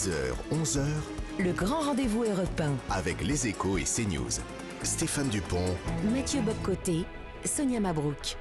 10h, 11h, Le grand rendez-vous Europe 1. avec Les Échos et CNews. Stéphane Dupont, Mathieu Boccoté, Sonia Mabrouk.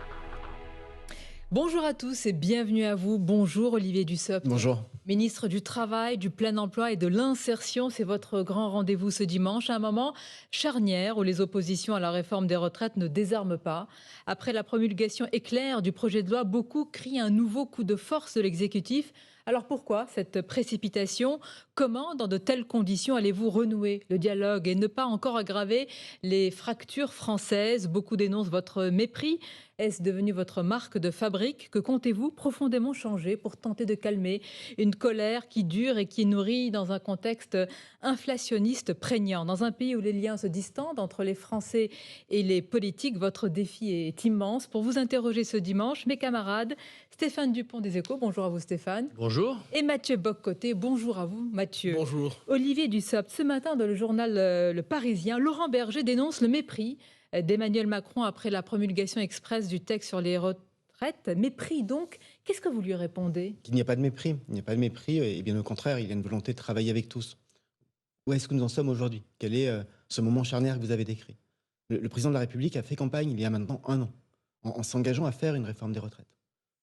Bonjour à tous et bienvenue à vous. Bonjour Olivier Dussopt. Bonjour. Ministre du Travail, du Plein Emploi et de l'Insertion, c'est votre grand rendez-vous ce dimanche, à un moment charnière où les oppositions à la réforme des retraites ne désarment pas. Après la promulgation éclair du projet de loi, beaucoup crient un nouveau coup de force de l'exécutif. Alors pourquoi cette précipitation ? Comment, dans de telles conditions, allez-vous renouer le dialogue et ne pas encore aggraver les fractures françaises ? Beaucoup dénoncent votre mépris. Est-ce devenu votre marque de fabrique ? Que comptez-vous profondément changer pour tenter de calmer une colère qui dure et qui nourrit dans un contexte inflationniste prégnant ? Dans un pays où les liens se distendent entre les Français et les politiques, votre défi est immense. Pour vous interroger ce dimanche, mes camarades, Stéphane Dupont des Échos, bonjour à vous Stéphane. Bonjour. Et Mathieu Boccoté, bonjour à vous Mathieu. Bonjour. Olivier Dussopt, ce matin dans le journal Le Parisien, Laurent Berger dénonce le mépris d'Emmanuel Macron après la promulgation express du texte sur les retraites. Mépris donc, qu'est-ce que vous lui répondez ? Il n'y a pas de mépris. Il n'y a pas de mépris et bien au contraire, il y a une volonté de travailler avec tous. Où est-ce que nous en sommes aujourd'hui ? Quel est ce moment charnière que vous avez décrit ? Le président de la République a fait campagne il y a maintenant 1 an en s'engageant à faire une réforme des retraites.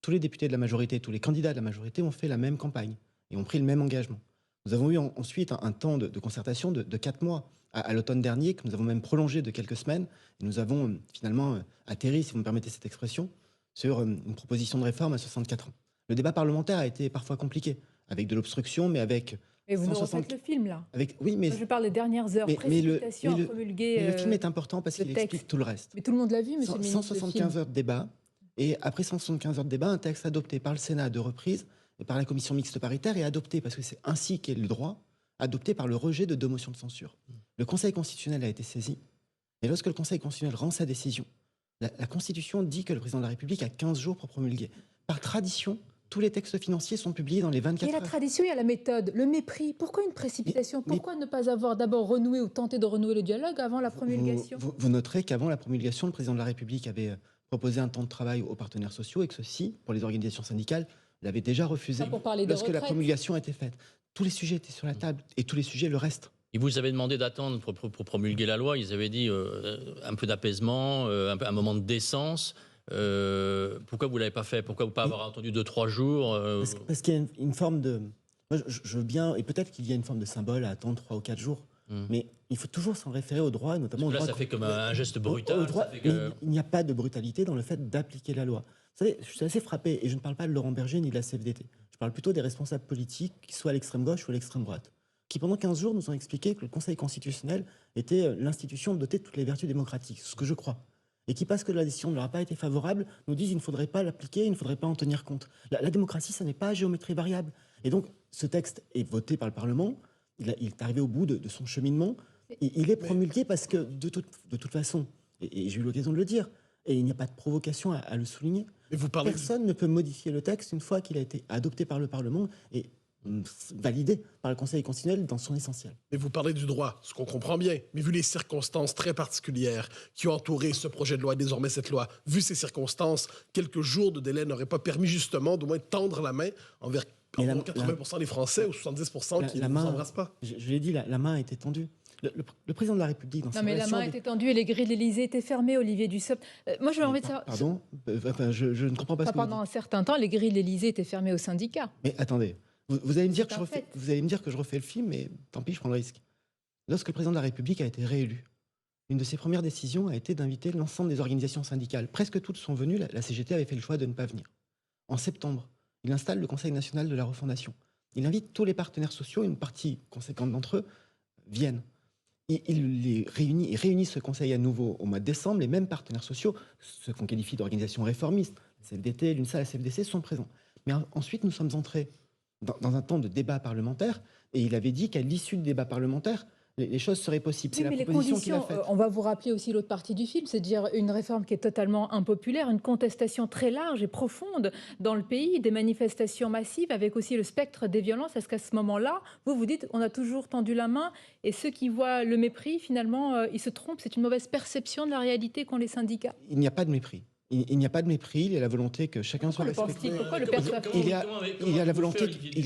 Tous les députés de la majorité, tous les candidats de la majorité ont fait la même campagne et ont pris le même engagement. Nous avons eu ensuite un temps de concertation de 4 mois à l'automne dernier, que nous avons même prolongé de quelques semaines. Et nous avons finalement atterri, si vous me permettez cette expression, sur une proposition de réforme à 64 ans. Le débat parlementaire a été parfois compliqué, avec de l'obstruction, mais avec... Et vous nous 160 refaites le film là. Oui, mais... Je parle des dernières heures, précipitation à promulguer. Mais le film est important parce qu'il texte. explique tout le reste. Mais tout le monde l'a vu, monsieur le ministre. 175 heures de débat, et après 175 heures de débat, un texte adopté par le Sénat à 2 reprises, et par la commission mixte paritaire, est adopté, parce que c'est ainsi qu'est le droit, adopté par le rejet de 2 motions de censure. Le Conseil constitutionnel a été saisi, et lorsque le Conseil constitutionnel rend sa décision, la Constitution dit que le président de la République a 15 jours pour promulguer. Par tradition, tous les textes financiers sont publiés dans les 24 heures. Il y a la tradition, il y a la méthode, le mépris. Pourquoi une précipitation ? Pourquoi ne pas avoir d'abord renoué ou tenté de renouer le dialogue avant la promulgation ? Vous noterez qu'avant la promulgation, le président de la République avait proposé un temps de travail aux partenaires sociaux et que ceux-ci, pour les organisations syndicales, l'avaient déjà refusé lorsque la promulgation a été faite. Tous les sujets étaient sur la table et tous les sujets le restent. Ils vous avaient demandé d'attendre pour promulguer la loi. Ils avaient dit un peu d'apaisement, un moment de décence. Pourquoi vous ne l'avez pas fait ? Pourquoi vous pas avoir attendu 2-3 jours Parce qu'il y a une forme de... Moi, je veux bien... Et peut-être qu'il y a une forme de symbole à attendre 3 ou 4 jours. Mais il faut toujours s'en référer au droit, notamment au droit... Là, ça fait comme un geste brutal. Il n'y a pas de brutalité dans le fait d'appliquer la loi. Vous savez, je suis assez frappé, et je ne parle pas de Laurent Berger ni de la CFDT. Je parle plutôt des responsables politiques, qui soient à l'extrême gauche ou à l'extrême droite, qui pendant 15 jours nous ont expliqué que le Conseil constitutionnel était l'institution dotée de toutes les vertus démocratiques, ce que je crois. Et qui, parce que la décision ne leur a pas été favorable, nous disent qu'il ne faudrait pas l'appliquer, il ne faudrait pas en tenir compte. La démocratie, ça n'est pas à géométrie variable. Et donc, ce texte est voté par le Parlement, il est arrivé au bout de son cheminement, il est promulgué parce que, de toute façon, et j'ai eu l'occasion de le dire, et il n'y a pas de provocation à le souligner, personne ne peut modifier le texte une fois qu'il a été adopté par le Parlement et validé par le Conseil constitutionnel dans son essentiel. Mais vous parlez du droit, ce qu'on comprend bien, mais vu les circonstances très particulières qui ont entouré ce projet de loi et désormais cette loi, vu ces circonstances, quelques jours de délai n'auraient pas permis justement d'au moins tendre la main envers 80% des Français ou 70% qui ne vous embrassent pas. Je l'ai dit, la main a été tendue. Le président de la République, dans sa Non, mais la main était tendue et les grilles de l'Élysée étaient fermées, Olivier Dussopt. Moi, j'avais envie de savoir... Pardon je ne comprends pas ce que vous dites. Pendant un certain temps, les grilles de l'Élysée étaient fermées aux syndicats. Mais attendez, vous allez me dire que je refais le film, mais tant pis, je prends le risque. Lorsque le président de la République a été réélu, une de ses premières décisions a été d'inviter l'ensemble des organisations syndicales. Presque toutes sont venues, la CGT avait fait le choix de ne pas venir. En septembre, il installe le Conseil national de la refondation. Il invite tous les partenaires sociaux, une partie conséquente d'entre eux viennent. Il les réunit, il réunit ce conseil à nouveau au mois de décembre. Les mêmes partenaires sociaux, ceux qu'on qualifie d'organisations réformistes, la CFDT, l'UNSA, la CFDC, sont présents. Mais ensuite, nous sommes entrés dans un temps de débat parlementaire, et il avait dit qu'à l'issue du débat parlementaire, les choses seraient possibles. Oui, mais les conditions, on va vous rappeler aussi l'autre partie du film, c'est de dire une réforme qui est totalement impopulaire, une contestation très large et profonde dans le pays, des manifestations massives avec aussi le spectre des violences. Est-ce qu'à ce moment-là, vous dites on a toujours tendu la main et ceux qui voient le mépris, finalement, ils se trompent, c'est une mauvaise perception de la réalité qu'ont les syndicats? Il n'y a pas de mépris. Il n'y a pas de mépris, il y a la volonté que chacun soit respecté. Pourquoi le perçoit-il ? Il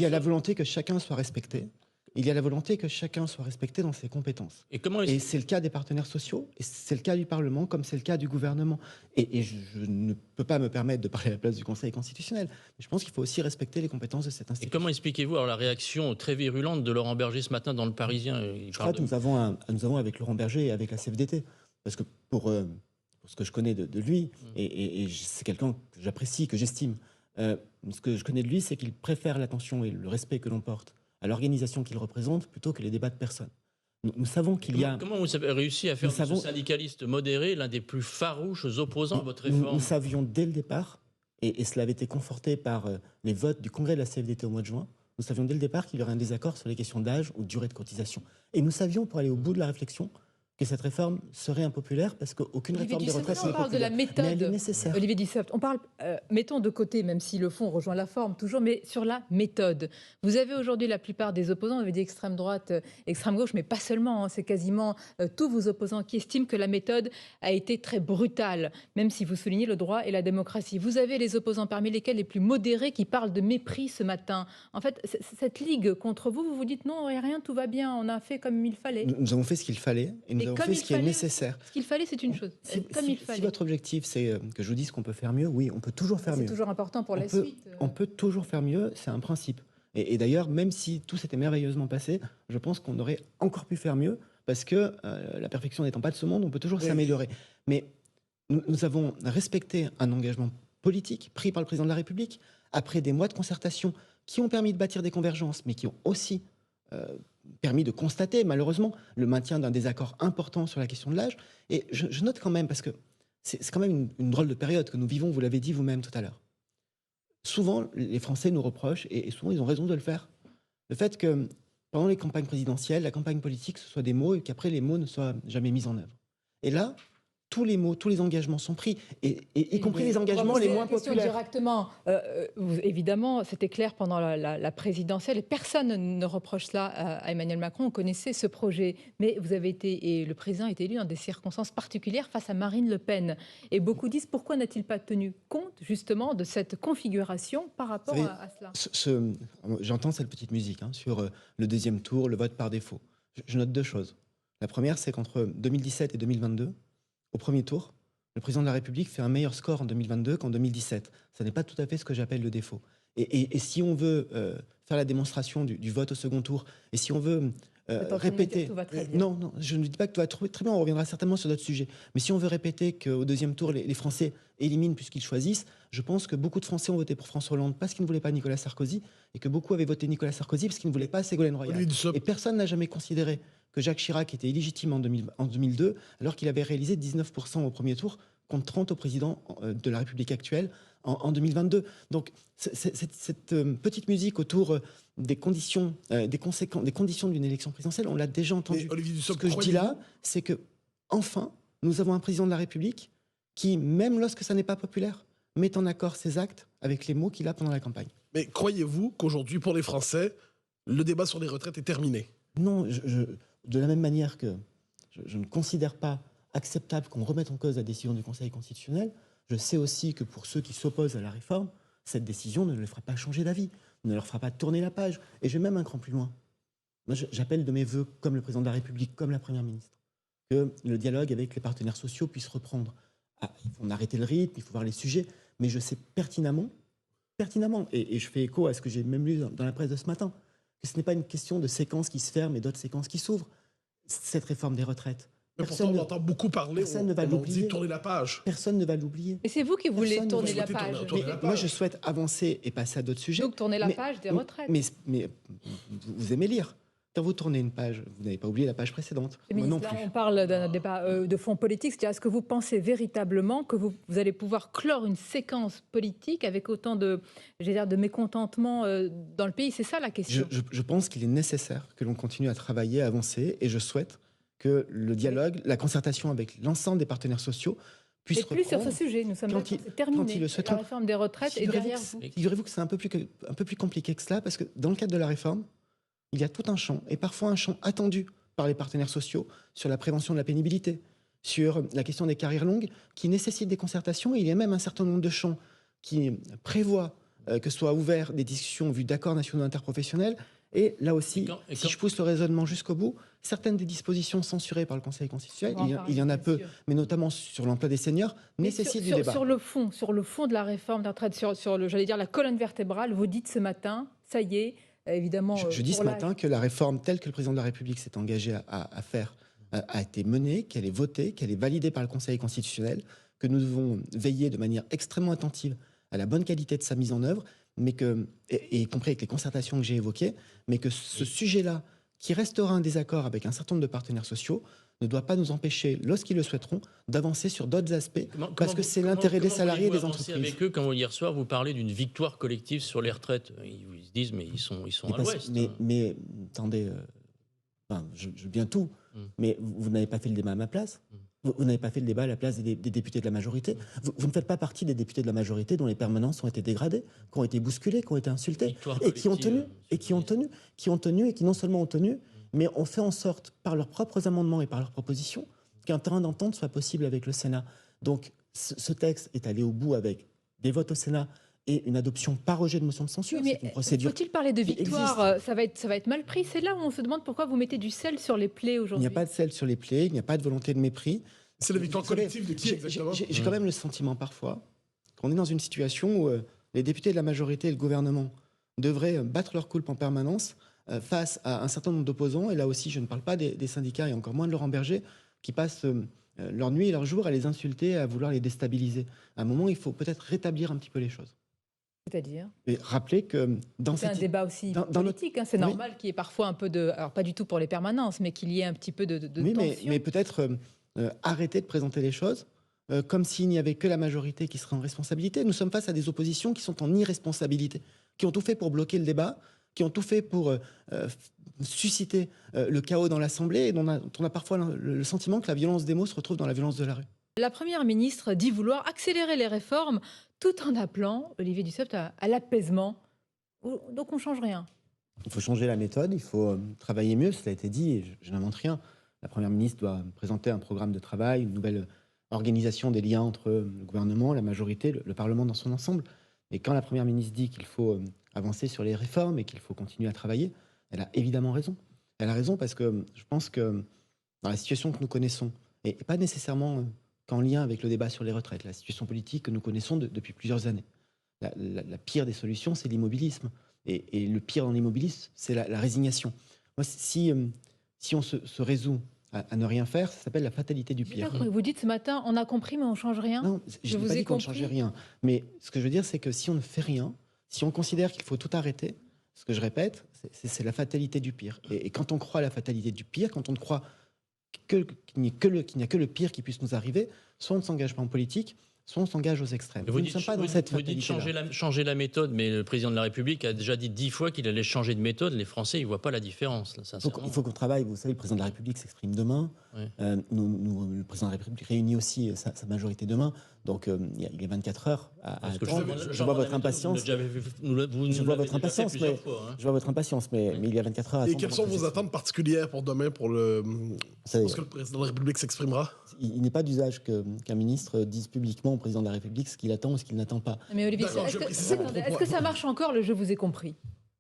y a la volonté que chacun soit respecté. il y a la volonté que chacun soit respecté dans ses compétences. Et comment Et c'est le cas des partenaires sociaux, et c'est le cas du Parlement, comme c'est le cas du gouvernement. Et je ne peux pas me permettre de parler à la place du Conseil constitutionnel, mais je pense qu'il faut aussi respecter les compétences de cette Et institution. comment expliquez-vous alors la réaction très virulente de Laurent Berger ce matin dans Le Parisien? Je crois que nous avons avec Laurent Berger et avec la CFDT, parce que pour ce que je connais de lui, et c'est quelqu'un que j'apprécie, que j'estime, ce que je connais de lui, c'est qu'il préfère l'attention et le respect que l'on porte à l'organisation qu'il représente plutôt que les débats de personnes. Nous savons qu'il y a... Comment vous avez réussi à faire de ce syndicaliste modéré l'un des plus farouches opposants à votre réforme? Nous savions dès le départ, et cela avait été conforté par les votes du congrès de la CFDT au mois de juin, nous savions dès le départ qu'il y aurait un désaccord sur les questions d'âge ou de durée de cotisation. Et nous savions, pour aller au bout de la réflexion, que cette réforme serait impopulaire parce qu'aucune réforme des retraites n'est populaire. On parle de la méthode. Mais elle est nécessaire. Olivier Dussopt, on parle, mettons de côté, même si le fond rejoint la forme toujours, mais sur la méthode. Vous avez aujourd'hui la plupart des opposants, on avait dit extrême droite, extrême gauche, mais pas seulement, hein, c'est quasiment tous vos opposants qui estiment que la méthode a été très brutale, même si vous soulignez le droit et la démocratie. Vous avez les opposants parmi lesquels les plus modérés qui parlent de mépris ce matin. En fait, cette ligue contre vous, vous vous dites non, il n'y a rien, tout va bien, on a fait comme il fallait. Nous avons fait ce qu'il fallait et nous avons fait ce qui est nécessaire. Ce qu'il fallait, c'est une chose. Si votre objectif, c'est que je vous dise qu'on peut faire mieux, oui, on peut toujours faire mieux. C'est toujours important pour la suite. On peut toujours faire mieux, c'est un principe. Et d'ailleurs, même si tout s'était merveilleusement passé, je pense qu'on aurait encore pu faire mieux, parce que la perfection n'étant pas de ce monde, on peut toujours s'améliorer. Mais nous avons respecté un engagement politique pris par le président de la République, après des mois de concertation qui ont permis de bâtir des convergences, mais qui ont aussi permis de constater, malheureusement, le maintien d'un désaccord important sur la question de l'âge. Et je note quand même, parce que c'est quand même une drôle de période que nous vivons, vous l'avez dit vous-même tout à l'heure. Souvent, les Français nous reprochent, et souvent ils ont raison de le faire, le fait que pendant les campagnes présidentielles, la campagne politique, ce soit des mots, et qu'après les mots ne soient jamais mis en œuvre. Et là, tous les mots, tous les engagements sont pris, y compris les engagements les moins populaires. Directement, évidemment, c'était clair pendant la présidentielle, et personne ne reproche cela à Emmanuel Macron. On connaissait ce projet, mais vous avez été, et le président a été élu dans des circonstances particulières face à Marine Le Pen. Et beaucoup disent, pourquoi n'a-t-il pas tenu compte justement de cette configuration par rapport à cela? J'entends cette petite musique sur le deuxième tour, le vote par défaut. Je note deux choses. La première, c'est qu'entre 2017 et 2022, au premier tour, le président de la République fait un meilleur score en 2022 qu'en 2017. Ce n'est pas tout à fait ce que j'appelle le défaut. Et si on veut faire la démonstration du vote au second tour, et si on veut répéter... Non, je ne dis pas que tout va très bien, on reviendra certainement sur d'autres sujets. Mais si on veut répéter qu'au deuxième tour, les Français éliminent puisqu'ils choisissent, je pense que beaucoup de Français ont voté pour François Hollande parce qu'ils ne voulaient pas Nicolas Sarkozy, et que beaucoup avaient voté Nicolas Sarkozy parce qu'ils ne voulaient pas Ségolène Royal. Et personne n'a jamais considéré que Jacques Chirac était illégitime en 2002, alors qu'il avait réalisé 19% au premier tour, contre 30 au président de la République actuelle en 2022. Donc cette petite musique autour des conditions, des conditions d'une élection présidentielle, on l'a déjà entendu. Ce que je dis là, c'est que enfin, nous avons un président de la République qui, même lorsque ça n'est pas populaire, met en accord ses actes avec les mots qu'il a pendant la campagne. Mais croyez-vous qu'aujourd'hui, pour les Français, le débat sur les retraites est terminé? Non, de la même manière que je ne considère pas acceptable qu'on remette en cause la décision du Conseil constitutionnel, je sais aussi que pour ceux qui s'opposent à la réforme, cette décision ne les fera pas changer d'avis, ne leur fera pas tourner la page. Et je vais même un cran plus loin. Moi, j'appelle de mes voeux, comme le président de la République, comme la Première ministre, que le dialogue avec les partenaires sociaux puisse reprendre. Il faut arrêter le rythme, il faut voir les sujets, mais je sais pertinemment, et je fais écho à ce que j'ai même lu dans la presse de ce matin, que ce n'est pas une question de séquences qui se ferment et d'autres séquences qui s'ouvrent. Cette réforme des retraites. Mais pourtant, on entend beaucoup parler, on dit tourner la page. Personne ne va l'oublier. Et c'est vous qui voulez tourner la page. Moi, je souhaite avancer et passer à d'autres sujets. Donc tourner la page des retraites. Mais vous aimez lire. Quand vous tournez une page, vous n'avez pas oublié la page précédente. Moi non plus. Là, on parle d'un débat de fond politique. C'est-à-dire, est-ce que vous pensez véritablement que vous allez pouvoir clore une séquence politique avec autant de mécontentement dans le pays? C'est ça la question. Je pense qu'il est nécessaire que l'on continue à travailler, à avancer, et je souhaite que le dialogue, la concertation avec l'ensemble des partenaires sociaux puisse reprendre. Et plus sur ce sujet, nous sommes terminés. La réforme des retraites est derrière vous. Figurez-vous que c'est un peu plus compliqué que cela, parce que dans le cadre de la réforme, il y a tout un champ, et parfois un champ attendu par les partenaires sociaux, sur la prévention de la pénibilité, sur la question des carrières longues, qui nécessitent des concertations. Et il y a même un certain nombre de champs qui prévoient que soient ouverts des discussions en vue d'accords nationaux interprofessionnels. Et là aussi, Et si quand- je pousse le raisonnement jusqu'au bout, certaines des dispositions censurées par le Conseil constitutionnel, On va en parler, il y en a bien peu, sûr. mais notamment sur l'emploi des seniors, Mais nécessitent du sur, débat. sur le fond de la réforme des retraites, j'allais dire la colonne vertébrale, vous dites ce matin, ça y est, évidemment. Je dis ce pour l'âge. matin que la réforme telle que le président de la République s'est engagé à faire a été menée, qu'elle est votée, qu'elle est validée par le Conseil constitutionnel, que nous devons veiller de manière extrêmement attentive à la bonne qualité de sa mise en œuvre, mais que, et y compris avec les concertations que j'ai évoquées, mais que ce sujet-là, qui restera un désaccord avec un certain nombre de partenaires sociaux, ne doit pas nous empêcher, lorsqu'ils le souhaiteront, d'avancer sur d'autres aspects, parce que c'est l'intérêt des salariés et des entreprises. Avec eux, quand hier soir, vous parlez d'une victoire collective sur les retraites. Ils se disent, mais ils sont à l'ouest. Mais attendez, je veux bien tout, mais vous n'avez pas fait le débat à ma place. Vous n'avez pas fait le débat à la place des députés de la majorité. Vous ne faites pas partie des députés de la majorité dont les permanences ont été dégradées, qui ont été bousculées, qui ont été insultées, et qui ont tenu, et qui non seulement ont tenu, mais ont fait en sorte, par leurs propres amendements et par leurs propositions, qu'un terrain d'entente soit possible avec le Sénat. Donc, ce texte est allé au bout avec des votes au Sénat et une adoption par rejet de motion de censure. Oui, mais c'est une procédure. faut-il parler de qui victoire? Ça va être mal pris. C'est là où on se demande pourquoi vous mettez du sel sur les plaies Il aujourd'hui. n'y a pas de sel sur les plaies, il n'y a pas de volonté de mépris. C'est la victoire Vous savez, collective de qui exactement? J'ai quand même le sentiment parfois qu'on est dans une situation où les députés de la majorité et le gouvernement devraient battre leur coulpe en permanence face à un certain nombre d'opposants. Et là aussi, je ne parle pas des syndicats et encore moins de Laurent Berger, qui passent leur nuit et leur jour à les insulter, à vouloir les déstabiliser. À un moment, il faut peut-être rétablir un petit peu les choses. C'est-à-dire Et rappeler que dans c'est un cette... débat aussi dans politique. C'est Oui. normal qu'il y ait parfois un peu de... Alors, pas du tout pour les permanences, mais qu'il y ait un petit peu de Oui, tension. mais peut-être arrêter de présenter les choses comme s'il n'y avait que la majorité qui serait en responsabilité. Nous sommes face à des oppositions qui sont en irresponsabilité, qui ont tout fait pour bloquer le débat, qui ont tout fait pour susciter le chaos dans l'Assemblée, et dont on a parfois le sentiment que la violence des mots se retrouve dans la violence de la rue. La Première ministre dit vouloir accélérer les réformes tout en appelant, Olivier Dussopt, à l'apaisement. Donc on ne change rien. Il faut changer la méthode, il faut travailler mieux, cela a été dit, et je n'invente rien. La Première ministre doit présenter un programme de travail, une nouvelle organisation des liens entre le gouvernement, la majorité, le Parlement dans son ensemble. Et quand la Première ministre dit qu'il faut avancer sur les réformes et qu'il faut continuer à travailler, elle a évidemment raison. Elle a raison parce que je pense que dans la situation que nous connaissons, et pas nécessairement qu'en lien avec le débat sur les retraites, la situation politique que nous connaissons depuis plusieurs années, la pire des solutions, c'est l'immobilisme. Et le pire dans l'immobilisme, c'est la résignation. Moi, si on se résout à ne rien faire, ça s'appelle la fatalité du pire. Vous dites ce matin, on a compris, mais on ne change rien. Non, je n'ai vous pas ai dit qu'on ne compris. changeait rien. Mais ce que je veux dire, c'est que si on ne fait rien, si on considère qu'il faut tout arrêter, ce que je répète, c'est la fatalité du pire. Et quand on croit à la fatalité du pire, quand on ne croit qu'il n'y a que le pire qui puisse nous arriver, soit on ne s'engage pas en politique, soit on s'engage aux extrêmes. Vous Nous ne dites, sommes pas dans cette vous dites fatalité-là. changer la méthode, mais le président de la République a déjà dit 10 fois qu'il allait changer de méthode. Les Français, ils ne voient pas la différence. Là, Il faut qu'on travaille. Vous savez, le président de la République s'exprime demain. Ouais. Le président de la République réunit aussi sa majorité demain. Donc, il y a 24 heures à Parce que attendre. Je vois votre impatience. Je vois votre impatience, mais je vois votre impatience, mais il y a 24 heures à Et attendre. quelles sont vos attentes particulières pour demain, pour le... Vous savez, Parce que le président de la République s'exprimera? il n'est pas d'usage qu'un ministre dise publiquement au président de la République ce qu'il attend ou ce qu'il n'attend pas. Mais Olivier, D'accord, je précise attendez, est-ce que ça marche encore, le je vous ai compris?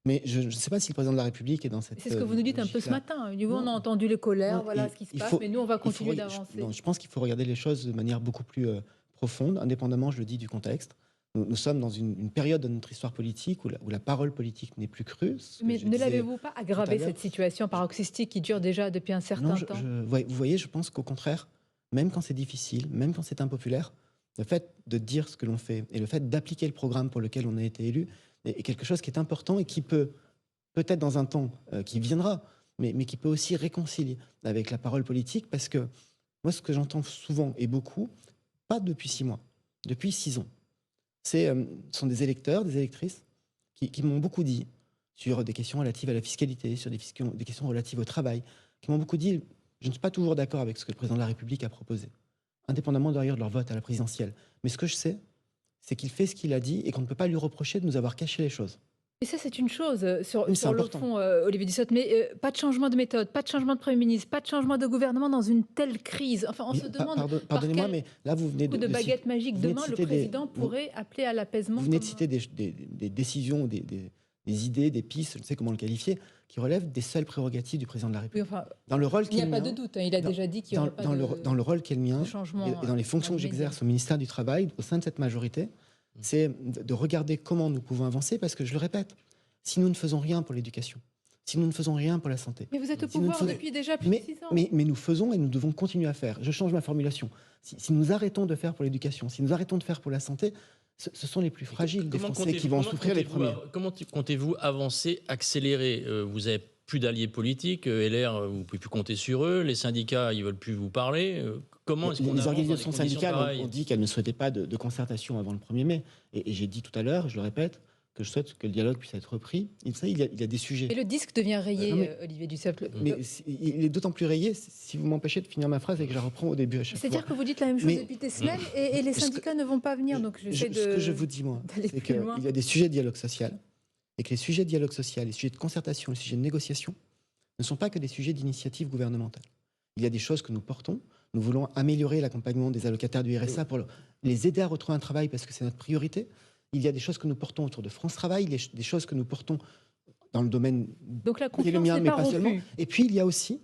Mais je ne sais pas si le président de la République est dans cette. C'est ce que vous nous dites un peu ce logique-là. matin. Nous, on a entendu les colères, Non, voilà il- ce qui se il passe, faut- mais nous, on va il faut continuer regarder- d'avancer. non, je pense qu'il faut regarder les choses de manière beaucoup plus profonde, indépendamment, je le dis, du contexte. Nous sommes dans une période de notre histoire politique où la parole politique n'est plus crue. ce que Mais je ne disais l'avez-vous pas tout à aggravé, l'heure. cette situation paroxystique qui dure déjà depuis un certain Non, temps? vous voyez, je pense qu'au contraire, même quand c'est difficile, même quand c'est impopulaire, le fait de dire ce que l'on fait et le fait d'appliquer le programme pour lequel on a été élu est quelque chose qui est important et qui peut, peut-être dans un temps qui viendra, mais qui peut aussi réconcilier avec la parole politique, parce que moi, ce que j'entends souvent et beaucoup, pas depuis 6 mois, depuis 6 ans, ce sont des électeurs, des électrices qui m'ont beaucoup dit sur des questions relatives à la fiscalité, sur des questions relatives au travail, qui m'ont beaucoup dit je ne suis pas toujours d'accord avec ce que le président de la République a proposé, indépendamment d'ailleurs de leur vote à la présidentielle. Mais ce que je sais, c'est qu'il fait ce qu'il a dit et qu'on ne peut pas lui reprocher de nous avoir caché les choses. Et ça, c'est une chose sur Oui, c'est le important. fond, Olivier Dussopt, mais pas de changement de méthode, pas de changement de Premier ministre, pas de changement de gouvernement dans une telle crise. Enfin, on Mais se demande pardonnez-moi, quel mais là, vous venez coup de baguette citer- magique. vous venez de Demain, le citer président vous- pourrait appeler à l'apaisement. Vous venez de comme- citer des décisions, des des idées, des pistes, je ne sais comment le qualifier, qui relèvent des seules prérogatives du président de la Oui, République. enfin, Dans le rôle il n'y a qui est pas le de mien, doute. Il a dans- déjà dit qu'il n'y aurait pas dans le rôle qui est le mien de changement. et dans les fonctions que dans l'immédiat. j'exerce au ministère du Travail, au sein de cette majorité, c'est de regarder comment nous pouvons avancer, parce que je le répète, si nous ne faisons rien pour l'éducation, si nous ne faisons rien pour la santé, Mais vous êtes au si nous ne pouvoir faisons- depuis déjà plus de 6 ans. mais nous faisons et nous devons continuer à faire. Je change ma formulation. Si nous arrêtons de faire pour l'éducation, si nous arrêtons de faire pour la santé, ce sont les plus fragiles des Français qui vont en souffrir les premiers. Comment comptez-vous avancer, accélérer Vous n'avez plus d'alliés politiques, LR, vous ne pouvez plus compter sur eux, les syndicats, ils ne veulent plus vous parler. Comment est-ce qu'on Les avance dans des organisations conditions syndicales pareilles ont dit qu'elles ne souhaitaient pas de concertation avant le 1er mai. Et j'ai dit tout à l'heure, je le répète, que je souhaite que le dialogue puisse être repris. Et ça, il y a des sujets. Et le disque devient rayé, Non, mais- Olivier Dussopt. Mais il est d'autant plus rayé si vous m'empêchez de finir ma phrase et que je la reprends au début à chaque fois. C'est-à-dire que vous dites la même chose Mais- depuis des semaines et les syndicats ne vont pas venir. Donc j'essaie de. Ce que je vous dis, moi, d'aller c'est plus loin. qu'il y a des sujets de dialogue social et que les sujets de dialogue social, les sujets de concertation, les sujets de négociation ne sont pas que des sujets d'initiative gouvernementale. Il y a des choses que nous portons. Nous voulons améliorer l'accompagnement des allocataires du RSA pour les aider à retrouver un travail parce que c'est notre priorité. Il y a des choses que nous portons autour de France Travail, des choses que nous portons dans le domaine Donc la qui est le confiance mien, n'est mais pas pas seulement. rompue. Et puis, il y a aussi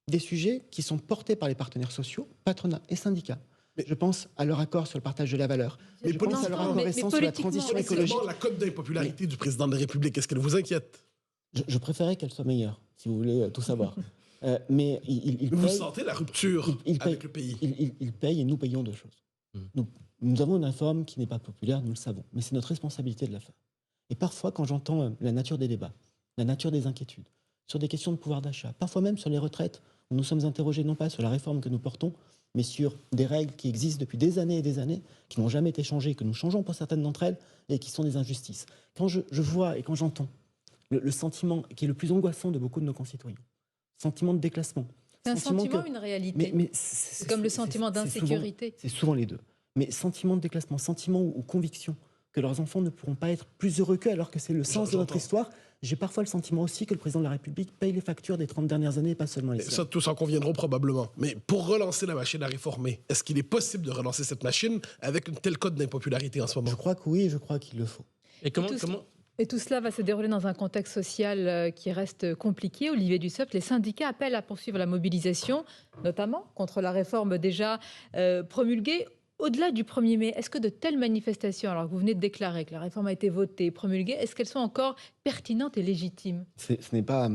des sujets qui sont portés par les partenaires sociaux, patronat et syndicats. Mais- Je pense à leur accord sur le partage de la valeur. Mais Je pense à leur politiquement, accord mais récent sur la politiquement, transition est-ce que- écologique. D'abord, la cote d'impopularité du président de la République, est-ce qu'elle vous inquiète? Je préférais qu'elle soit meilleure, si vous voulez tout savoir. Mais il Vous paye, sentez la rupture il paye. avec le pays? il paye et nous payons deux choses. Nous avons une réforme qui n'est pas populaire, nous le savons, mais c'est notre responsabilité de la faire. Et parfois, quand j'entends la nature des débats, la nature des inquiétudes, sur des questions de pouvoir d'achat, parfois même sur les retraites, où nous sommes interrogés non pas sur la réforme que nous portons, mais sur des règles qui existent depuis des années et des années, qui n'ont jamais été changées, que nous changeons pour certaines d'entre elles, et qui sont des injustices. Quand je vois et quand j'entends le sentiment qui est le plus angoissant de beaucoup de nos concitoyens, sentiment de déclassement. C'est un sentiment que- ou une réalité mais C'est comme le sentiment d'insécurité. C'est souvent les deux. Mais sentiment de déclassement, sentiment ou conviction que leurs enfants ne pourront pas être plus heureux qu'eux alors que c'est le sens de notre J'entends. histoire. J'ai parfois le sentiment aussi que le président de la République paye les factures des 30 dernières années, pas seulement les Et siennes. ça, tous en conviendront probablement. Mais pour relancer la machine à réformer, est-ce qu'il est possible de relancer cette machine avec une telle cote d'impopularité en ce moment? Je crois que oui, et je crois qu'il le faut. Et comment, tout ce- comment, Et tout cela va se dérouler dans un contexte social qui reste compliqué. Olivier Dussopt, les syndicats appellent à poursuivre la mobilisation, notamment contre la réforme déjà promulguée. Au-delà du 1er mai, est-ce que de telles manifestations, alors que vous venez de déclarer que la réforme a été votée, promulguée, est-ce qu'elles sont encore pertinentes et légitimes? Ce n'est pas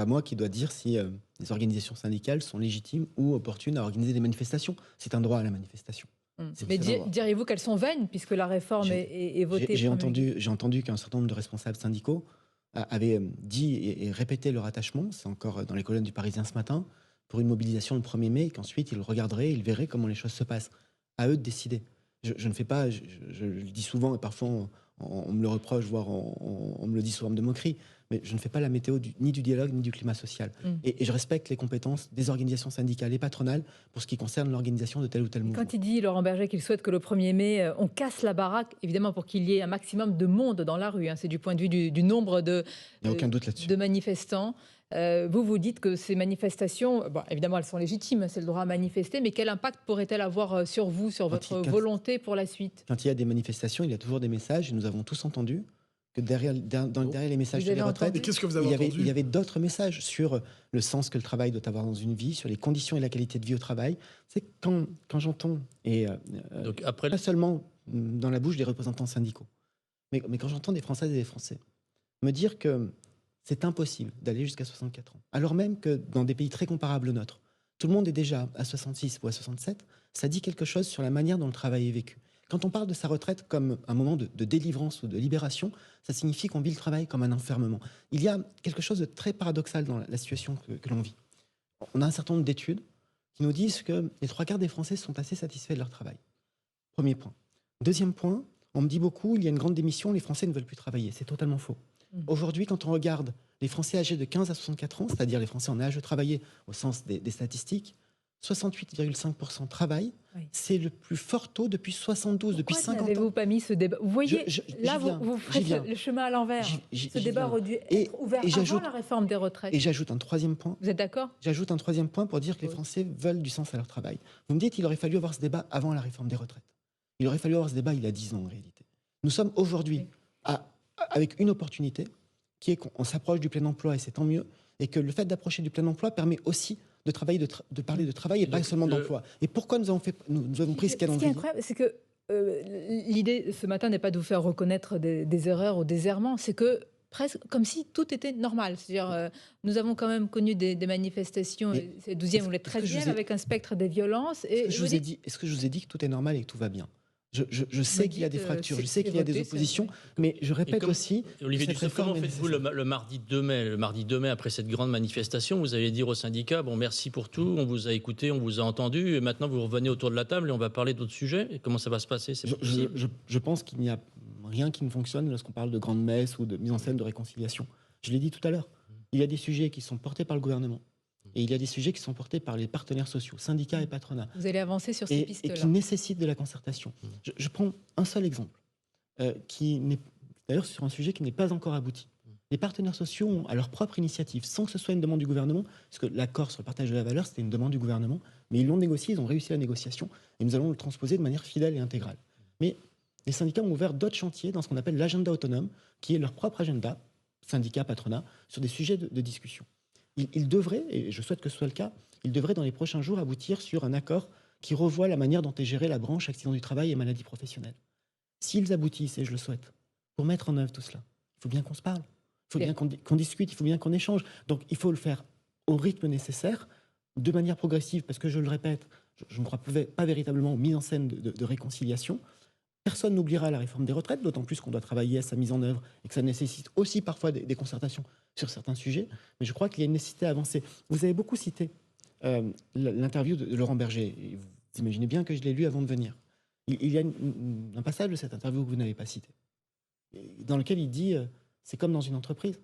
moi qui dois dire si les organisations syndicales sont légitimes ou opportunes à organiser des manifestations. C'est un droit à la manifestation. C'est Mais très important. diriez-vous qu'elles sont vaines puisque la réforme est votée? J'ai promulguée entendu qu'un certain nombre de responsables syndicaux avaient dit et répété leur attachement, c'est encore dans les colonnes du Parisien ce matin, pour une mobilisation le 1er mai, et qu'ensuite ils regarderaient, ils verraient comment les choses se passent. À eux de décider. Je ne fais pas, je le dis souvent, et parfois on me le reproche, voire on me le dit sous forme de moquerie, mais je ne fais pas la météo ni du dialogue ni du climat social. Et je respecte les compétences des organisations syndicales et patronales pour ce qui concerne l'organisation de tel ou tel mouvement. Quand il dit, Laurent Berger, qu'il souhaite que le 1er mai, on casse la baraque, évidemment pour qu'il y ait un maximum de monde dans la rue, hein, c'est du point de vue du nombre Il n'y a aucun doute là-dessus. de manifestants. Vous dites que ces manifestations, bon, évidemment elles sont légitimes, c'est le droit à manifester, mais quel impact pourrait-elle avoir sur vous, sur votre volonté pour la suite? Quand il y a des manifestations, il y a toujours des messages, et nous avons tous entendu que derrière les messages Vous sur les avez retraites, entendu Mais qu'est-ce que vous avez entendu? il y avait d'autres messages sur le sens que le travail doit avoir dans une vie, sur les conditions et la qualité de vie au travail. C'est quand j'entends, et donc après, pas seulement dans la bouche des représentants syndicaux, mais quand j'entends des Françaises et des Français me dire que c'est impossible d'aller jusqu'à 64 ans, alors même que dans des pays très comparables au nôtre, tout le monde est déjà à 66 ou à 67, ça dit quelque chose sur la manière dont le travail est vécu. Quand on parle de sa retraite comme un moment de délivrance ou de libération, ça signifie qu'on vit le travail comme un enfermement. Il y a quelque chose de très paradoxal dans la situation que l'on vit. On a un certain nombre d'études qui nous disent que les 3/4 des Français sont assez satisfaits de leur travail. Premier point. Deuxième point, on me dit beaucoup, il y a une grande démission, les Français ne veulent plus travailler. C'est totalement faux. Aujourd'hui, quand on regarde les Français âgés de 15 à 64 ans, c'est-à-dire les Français en âge de travailler au sens des statistiques, 68,5% travaillent. Oui. C'est le plus fort taux depuis 72, depuis 50 ans. Pourquoi n'avez-vous pas mis ce débat? Vous voyez, J'y là, viens, vous j'y faites viens. le chemin à l'envers. Ce débat viens. aurait dû Et- être ouvert et avant j'ajoute- la réforme des retraites. Et j'ajoute un troisième point. Vous êtes d'accord? J'ajoute un troisième point pour dire que les Oui. Français veulent du sens à leur travail. Vous me dites qu'il aurait fallu avoir ce débat avant la réforme des retraites. Il aurait fallu avoir ce débat il y a 10 ans en réalité. Nous sommes aujourd'hui avec une opportunité qui est qu'on s'approche du plein emploi, et c'est tant mieux, et que le fait d'approcher du plein emploi permet aussi de parler de travail et pas seulement d'emploi. Et pourquoi nous avons pris ce calendrier ? Ce qui est incroyable, c'est que l'idée ce matin n'est pas de vous faire reconnaître des erreurs ou des errements, c'est que presque comme si tout était normal. C'est-à-dire, nous avons quand même connu des manifestations, c'est le 12e ou le 13e, avec un spectre des violences. Est-ce que je vous ai dit que tout est normal et que tout va bien ? Je sais qu'il y a des fractures, je sais qu'il y a des oppositions, mais je répète aussi... Olivier Dussopt, comment faites-vous le mardi 2 mai ? Le mardi 2 mai, après cette grande manifestation, vous allez dire aux syndicats, bon, merci pour tout, on vous a écouté, on vous a entendu, et maintenant vous revenez autour de la table et on va parler d'autres sujets. Et comment ça va se passer ? Je pense qu'il n'y a rien qui ne fonctionne lorsqu'on parle de grande messe ou de mise en scène de réconciliation. Je l'ai dit tout à l'heure, il y a des sujets qui sont portés par le gouvernement. Et il y a des sujets qui sont portés par les partenaires sociaux, syndicats et patronats. Vous allez avancer sur ces pistes-là. Et qui nécessitent de la concertation. Je prends un seul exemple, qui n'est d'ailleurs sur un sujet qui n'est pas encore abouti. Les partenaires sociaux ont, à leur propre initiative, sans que ce soit une demande du gouvernement, parce que l'accord sur le partage de la valeur, c'était une demande du gouvernement, mais ils l'ont négocié, ils ont réussi la négociation, et nous allons le transposer de manière fidèle et intégrale. Mais les syndicats ont ouvert d'autres chantiers dans ce qu'on appelle l'agenda autonome, qui est leur propre agenda, syndicats, patronat, sur des sujets de discussion. Ils devraient, et je souhaite que ce soit le cas, ils devraient dans les prochains jours aboutir sur un accord qui revoit la manière dont est gérée la branche accident du travail et maladies professionnelles. S'ils aboutissent, et je le souhaite, pour mettre en œuvre tout cela, il faut bien qu'on se parle, il faut bien qu'on discute, il faut bien qu'on échange. Donc il faut le faire au rythme nécessaire, de manière progressive, parce que je le répète, je ne crois pas véritablement aux mises en scène de réconciliation. Personne n'oubliera la réforme des retraites, d'autant plus qu'on doit travailler à sa mise en œuvre et que ça nécessite aussi parfois des concertations sur certains sujets. Mais je crois qu'il y a une nécessité à avancer. Vous avez beaucoup cité l'interview de Laurent Berger. Et vous imaginez bien que je l'ai lu avant de venir. Il y a un passage de cette interview que vous n'avez pas cité, dans lequel il dit c'est comme dans une entreprise.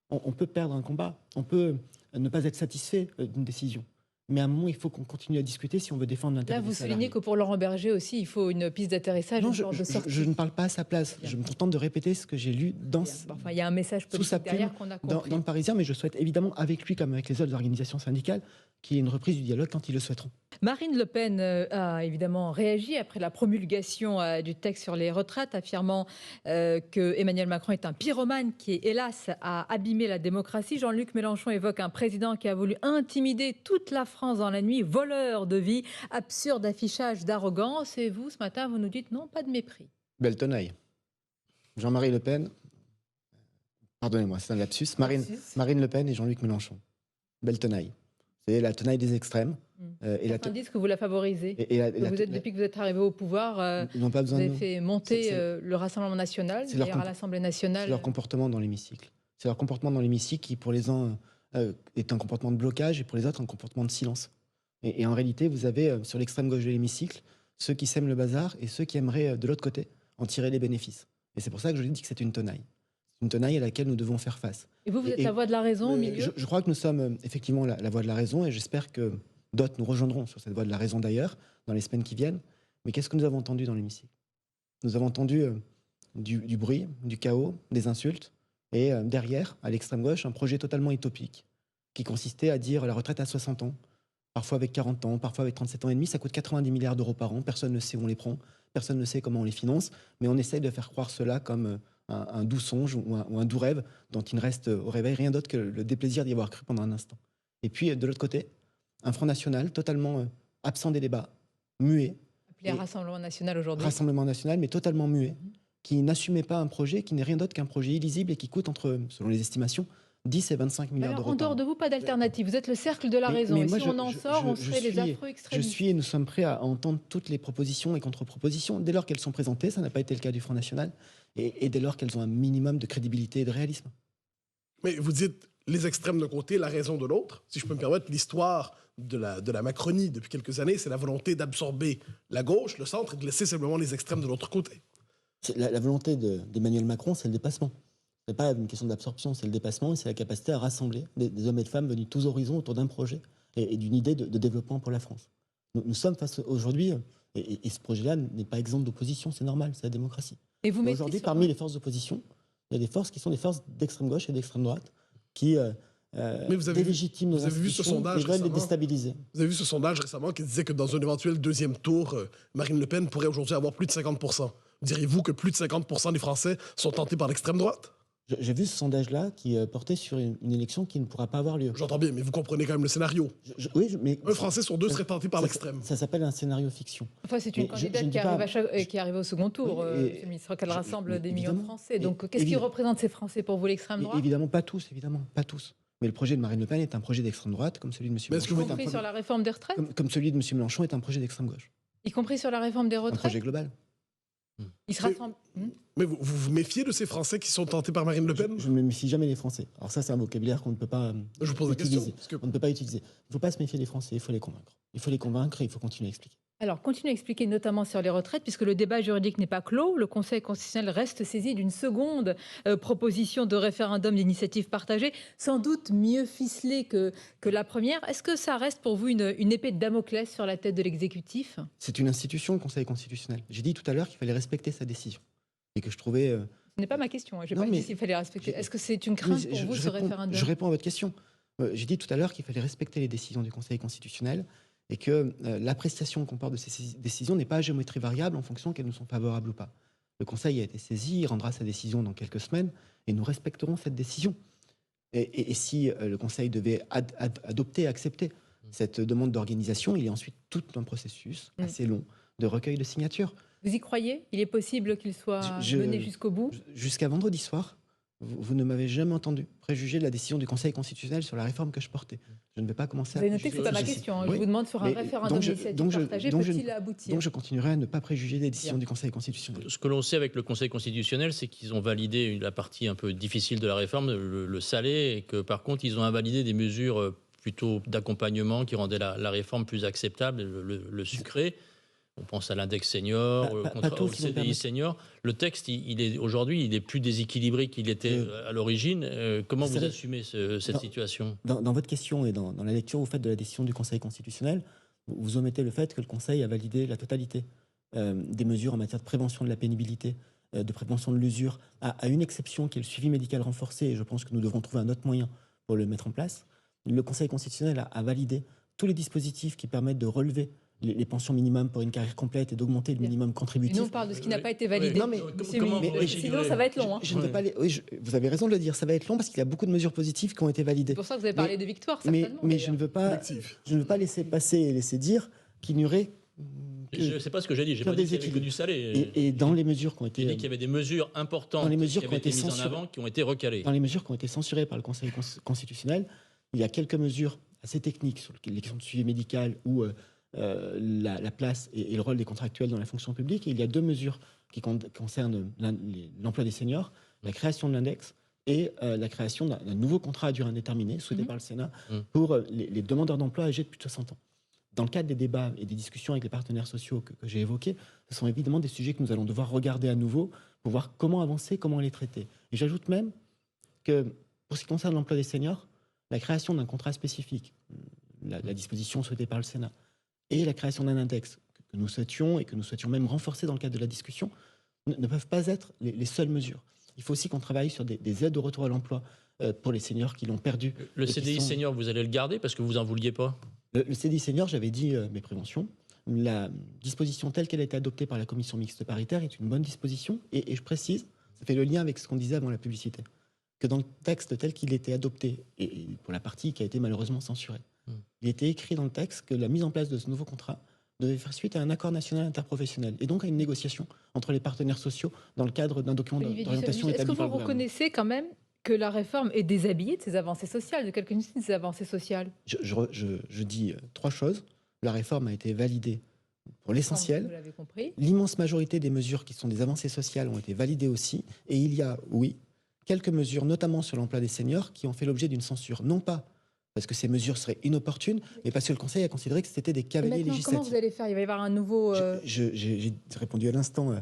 On peut perdre un combat, on peut ne pas être satisfait d'une décision. Mais à un moment, il faut qu'on continue à discuter si on veut défendre l'intérêt des salariés. Là, vous soulignez que pour Laurent Berger aussi, il faut une piste d'atterrissage, non, une sorte de sortie. Je ne parle pas à sa place. Bien. Je me contente de répéter ce que j'ai lu dans... Enfin, il y a un message politique derrière qu'on a compris. Dans le Parisien, mais je souhaite évidemment, avec lui comme avec les autres organisations syndicales, qu'il y ait une reprise du dialogue quand ils le souhaiteront. Marine Le Pen a évidemment réagi après la promulgation du texte sur les retraites, affirmant que Emmanuel Macron est un pyromane qui, hélas, a abîmé la démocratie. Jean-Luc Mélenchon évoque un président qui a voulu intimider toute la France dans la nuit, voleur de vie, absurde affichage d'arrogance. Et vous, ce matin, vous nous dites non, pas de mépris. Belle tenaille. Jean-Marie Le Pen, pardonnez-moi, c'est un lapsus. Marine Le Pen et Jean-Luc Mélenchon. Belle tenaille. C'est la tenaille des extrêmes. Certains disent que vous la favorisez. Depuis que vous êtes arrivé au pouvoir, vous avez fait monter le Rassemblement national, d'ailleurs à l'Assemblée nationale. C'est leur comportement dans l'hémicycle. C'est leur comportement dans l'hémicycle qui, pour les uns, est un comportement de blocage et pour les autres, un comportement de silence. Et en réalité, vous avez sur l'extrême gauche de l'hémicycle ceux qui sèment le bazar et ceux qui aimeraient, de l'autre côté, en tirer les bénéfices. Et c'est pour ça que je dis que c'est une tenaille. Une tenaille à laquelle nous devons faire face. Et vous êtes la voix de la raison au milieu ? Je crois que nous sommes effectivement la voix de la raison et j'espère que d'autres nous rejoindront sur cette voie de la raison d'ailleurs, dans les semaines qui viennent. Mais qu'est-ce que nous avons entendu dans l'hémicycle ? Nous avons entendu du bruit, du chaos, des insultes, et derrière, à l'extrême gauche, un projet totalement utopique, qui consistait à dire la retraite à 60 ans, parfois avec 40 ans, parfois avec 37 ans et demi, ça coûte 90 milliards d'euros par an, personne ne sait où on les prend, personne ne sait comment on les finance, mais on essaye de faire croire cela comme un doux songe ou un doux rêve dont il ne reste au réveil rien d'autre que le déplaisir d'y avoir cru pendant un instant. Et puis, de l'autre côté, un Front National totalement absent des débats, muet. Appelé Rassemblement National aujourd'hui. Rassemblement National, mais totalement muet, qui n'assumait pas un projet qui n'est rien d'autre qu'un projet illisible et qui coûte entre, selon les estimations, 10 et 25 milliards d'euros. En dehors de vous, pas d'alternative. Vous êtes le cercle de la raison. Et si on en sort, on serait les affreux extrémistes. Je suis et nous sommes prêts à entendre toutes les propositions et contre-propositions dès lors qu'elles sont présentées. Ça n'a pas été le cas du Front National. Et dès lors qu'elles ont un minimum de crédibilité et de réalisme. Mais vous dites les extrêmes d'un côté, la raison de l'autre. Si je peux me permettre, l'histoire de la Macronie depuis quelques années, c'est la volonté d'absorber la gauche, le centre, et de laisser simplement les extrêmes de l'autre côté. La volonté d'Emmanuel Macron, c'est le dépassement. Ce n'est pas une question d'absorption, c'est le dépassement et c'est la capacité à rassembler des hommes et des femmes venus de tous horizons autour d'un projet et d'une idée de développement pour la France. Nous sommes face aujourd'hui, et ce projet-là n'est pas exempt d'opposition, c'est normal, c'est la démocratie. Et vous aujourd'hui, parmi les forces d'opposition, il y a des forces qui sont des forces d'extrême gauche et d'extrême droite qui délégitiment nos institutions et veulent les déstabiliser. Vous avez vu ce sondage récemment qui disait que dans un éventuel deuxième tour, Marine Le Pen pourrait aujourd'hui avoir plus de 50%. Diriez-vous que plus de 50% des Français sont tentés par l'extrême droite ? J'ai vu ce sondage-là qui portait sur une élection qui ne pourra pas avoir lieu. J'entends bien, mais vous comprenez quand même le scénario. Oui, mais Un Français sur deux serait tenté par ça- l'extrême. Ça s'appelle un scénario fiction. Enfin, c'est une Mais candidate je ne qui dis pas- arrive au second tour, Oui, Monsieur le ministre, qu'elle rassemble des millions de évidemment. Français. Donc, qu'est-ce qui Évidemment. représente ces Français pour vous, l'extrême droite? Évidemment, pas tous, pas tous. Mais le projet de Marine Le Pen est un projet d'extrême droite, comme celui de M. Mais est-ce que Mélenchon. vous- est un Y compris pro- sur la réforme des retraites, comme celui de M. Mélenchon est un projet d'extrême gauche. y compris sur la réforme des Un retraites. projet global. Ils se rassemblent. Mais vous méfiez de ces Français qui sont tentés par Marine Le Pen? Je ne me méfie jamais des Français. Alors ça, c'est un vocabulaire qu'on ne peut pas Je vous pose la question. utiliser. Parce que On ne peut pas utiliser. Il ne faut pas se méfier des Français, il faut les convaincre. Il faut les convaincre et il faut continuer à expliquer. Alors, continuez à expliquer notamment sur les retraites, puisque le débat juridique n'est pas clos. Le Conseil constitutionnel reste saisi d'une seconde proposition de référendum d'initiative partagée, sans doute mieux ficelée que la première. Est-ce que ça reste pour vous une épée de Damoclès sur la tête de l'exécutif? C'est une institution, le Conseil constitutionnel. J'ai dit tout à l'heure qu'il fallait respecter sa décision. Et que je trouvais... Ce n'est pas ma question. Je n'ai Non, pas mais- dit s'il fallait respecter. j'ai- Est-ce que c'est une crainte Mais pour vous, ce référendum? je réponds à votre question. J'ai dit tout à l'heure qu'il fallait respecter les décisions du Conseil constitutionnel et que l'appréciation qu'on porte de ces décisions n'est pas à géométrie variable en fonction qu'elles nous sont favorables ou pas. Le Conseil a été saisi, il rendra sa décision dans quelques semaines et nous respecterons cette décision. Et si le Conseil devait adopter, accepter cette demande d'organisation, il y a ensuite tout un processus assez long de recueil de signatures. Vous y croyez? Il est possible qu'il soit mené jusqu'au bout? Jusqu'à vendredi soir, vous ne m'avez jamais entendu préjuger de la décision du Conseil constitutionnel sur la réforme que je portais. Je ne vais pas commencer Vous à avez noté que ce n'est pas ma préjuger. question. Oui. Je vous demande sur un Mais référendum d'initiative partagée, peut-il aboutir? Donc je continuerai à ne pas préjuger des décisions Bien. du Conseil constitutionnel. Ce que l'on sait avec le Conseil constitutionnel, c'est qu'ils ont validé la partie un peu difficile de la réforme, le salé, et que par contre, ils ont invalidé des mesures plutôt d'accompagnement qui rendaient la réforme plus acceptable, le sucré. On pense à l'index senior, au CDI senior. Le texte, aujourd'hui, il est plus déséquilibré qu'il était à l'origine. Comment vous assumez cette situation? Dans votre question et dans la lecture vous faites de la décision du Conseil constitutionnel, vous omettez le fait que le Conseil a validé la totalité des mesures en matière de prévention de la pénibilité, de prévention de l'usure, à une exception qui est le suivi médical renforcé, et je pense que nous devrons trouver un autre moyen pour le mettre en place. Le Conseil constitutionnel a validé tous les dispositifs qui permettent de relever les pensions minimum pour une carrière complète et d'augmenter le minimum contributif. Nous, on parle de ce qui n'a pas été validé. Non, mais sinon, ça va être long. Je ne veux pas vous avez raison de le dire, ça va être long parce qu'il y a beaucoup de mesures positives qui ont été validées. C'est pour ça que vous avez parlé de victoire, Mais certainement. je ne veux pas laisser passer et laisser dire qu'il n'y aurait Je ne sais pas ce que j'ai dit. J'ai pas dit qu'il y avait que du salé. Et dans les mesures qui ont été... J'ai dit qu'il y avait des mesures importantes dans les mesures qui avaient été mises en avant, qui ont été recalées. Dans les mesures qui ont été censurées par le Conseil constitutionnel, il y a quelques mesures assez techniques sur les questions de suivi médical ou la place et le rôle des contractuels dans la fonction publique. Et il y a deux mesures qui concernent l'emploi des seniors, la création de l'index et la création d'un nouveau contrat à durée indéterminée souhaité par le Sénat pour les demandeurs d'emploi âgés de plus de 60 ans. Dans le cadre des débats et des discussions avec les partenaires sociaux que j'ai évoqués, ce sont évidemment des sujets que nous allons devoir regarder à nouveau pour voir comment avancer, comment les traiter. Et j'ajoute même que pour ce qui concerne l'emploi des seniors, la création d'un contrat spécifique, la disposition souhaitée par le Sénat, et la création d'un index que nous souhaitions et que nous souhaitions même renforcer dans le cadre de la discussion, ne peuvent pas être les seules mesures. Il faut aussi qu'on travaille sur des aides au retour à l'emploi pour les seniors qui l'ont perdu. Le CDI senior, vous allez le garder parce que vous n'en vouliez pas? Le CDI senior, j'avais dit mes préventions. La disposition telle qu'elle a été adoptée par la commission mixte paritaire est une bonne disposition. Et je précise, ça fait le lien avec ce qu'on disait avant la publicité, que dans le texte tel qu'il était adopté, et pour la partie qui a été malheureusement censurée, il était écrit dans le texte que la mise en place de ce nouveau contrat devait faire suite à un accord national interprofessionnel et donc à une négociation entre les partenaires sociaux dans le cadre d'un document d'orientation établi par le Est-ce que vous gouvernement. reconnaissez quand même que la réforme est déshabillée de ses avancées sociales, de quelques-unes de ses avancées sociales? Je dis trois choses. La réforme a été validée pour l'essentiel. Vous l'avez compris. L'immense majorité des mesures qui sont des avancées sociales ont été validées aussi. Et il y a, oui, quelques mesures, notamment sur l'emploi des seniors, qui ont fait l'objet d'une censure. Non pas parce que ces mesures seraient inopportunes, mais parce que le Conseil a considéré que c'était des cavaliers législatifs. Comment vous allez faire? Il va y avoir un nouveau... J'ai répondu à l'instant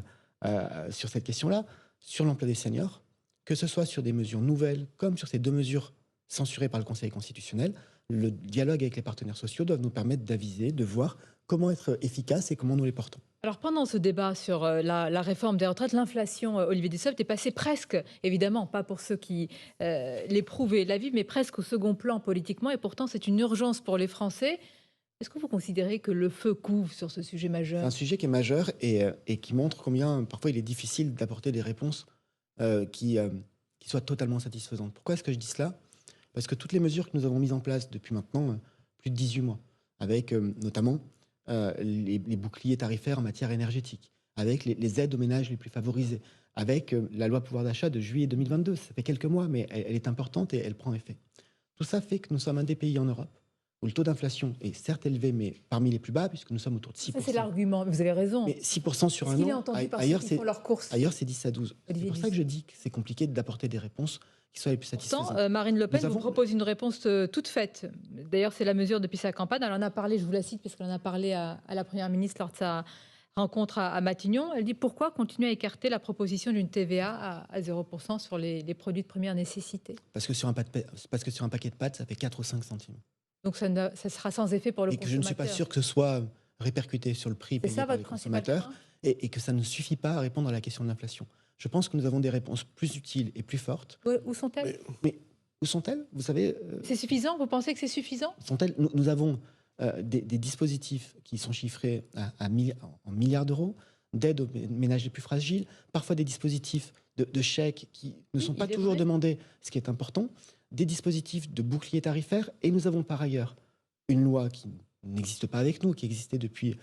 sur cette question-là. Sur l'emploi des seniors, que ce soit sur des mesures nouvelles, comme sur ces deux mesures censurées par le Conseil constitutionnel, le dialogue avec les partenaires sociaux doit nous permettre d'aviser, de voir comment être efficace et comment nous les portons. Alors pendant ce débat sur la réforme des retraites, l'inflation, Olivier Dussopt, est passée presque, évidemment, pas pour ceux qui l'éprouvent et la vivent, mais presque au second plan politiquement. Et pourtant, c'est une urgence pour les Français. Est-ce que vous considérez que le feu couve sur ce sujet majeur? C'est un sujet qui est majeur et qui montre combien parfois il est difficile d'apporter des réponses qui qui soit totalement satisfaisante. Pourquoi est-ce que je dis cela? Parce que toutes les mesures que nous avons mises en place depuis maintenant plus de 18 mois, avec notamment les boucliers tarifaires en matière énergétique, avec les aides aux ménages les plus favorisés, avec la loi pouvoir d'achat de juillet 2022. Ça fait quelques mois, mais elle est importante et elle prend effet. Tout ça fait que nous sommes un des pays en Europe où le taux d'inflation est certes élevé, mais parmi les plus bas, puisque nous sommes autour de 6%. Ça, c'est l'argument. Vous avez raison. Mais 6% sur un Il est an, entendu par ailleurs, ceux qui font leurs courses. ailleurs, c'est 10 à 12. C'est Olivier pour ça que je dis que c'est compliqué d'apporter des réponses qui soient les plus satisfaisantes. Pourtant, Marine Le Pen Nous vous avons- propose une réponse toute faite. D'ailleurs, c'est la mesure depuis sa campagne. Elle en a parlé, je vous la cite, parce qu'elle en a parlé à la Première ministre lors de sa rencontre à Matignon. Elle dit: pourquoi continuer à écarter la proposition d'une TVA à 0% sur les produits de première nécessité? Parce que sur un paquet de pâtes, ça fait 4 ou 5 centimes. Donc ça sera sans effet pour le Et que consommateur. je ne suis pas sûr que ce soit répercuté sur le prix C'est payé ça par votre les principal consommateurs point? et que ça ne suffit pas à répondre à la question de l'inflation. Je pense que nous avons des réponses plus utiles et plus fortes. Où sont-elles? Mais où sont-elles? Vous savez, C'est suffisant? Vous pensez que c'est suffisant? sont-elles nous avons des dispositifs qui sont chiffrés en milliards d'euros, d'aide aux ménages les plus fragiles, parfois des dispositifs de chèques qui ne sont pas il est toujours vrai. demandés, ce qui est important, des dispositifs de bouclier tarifaire, et nous avons par ailleurs une loi qui n'existe pas avec nous, qui existe depuis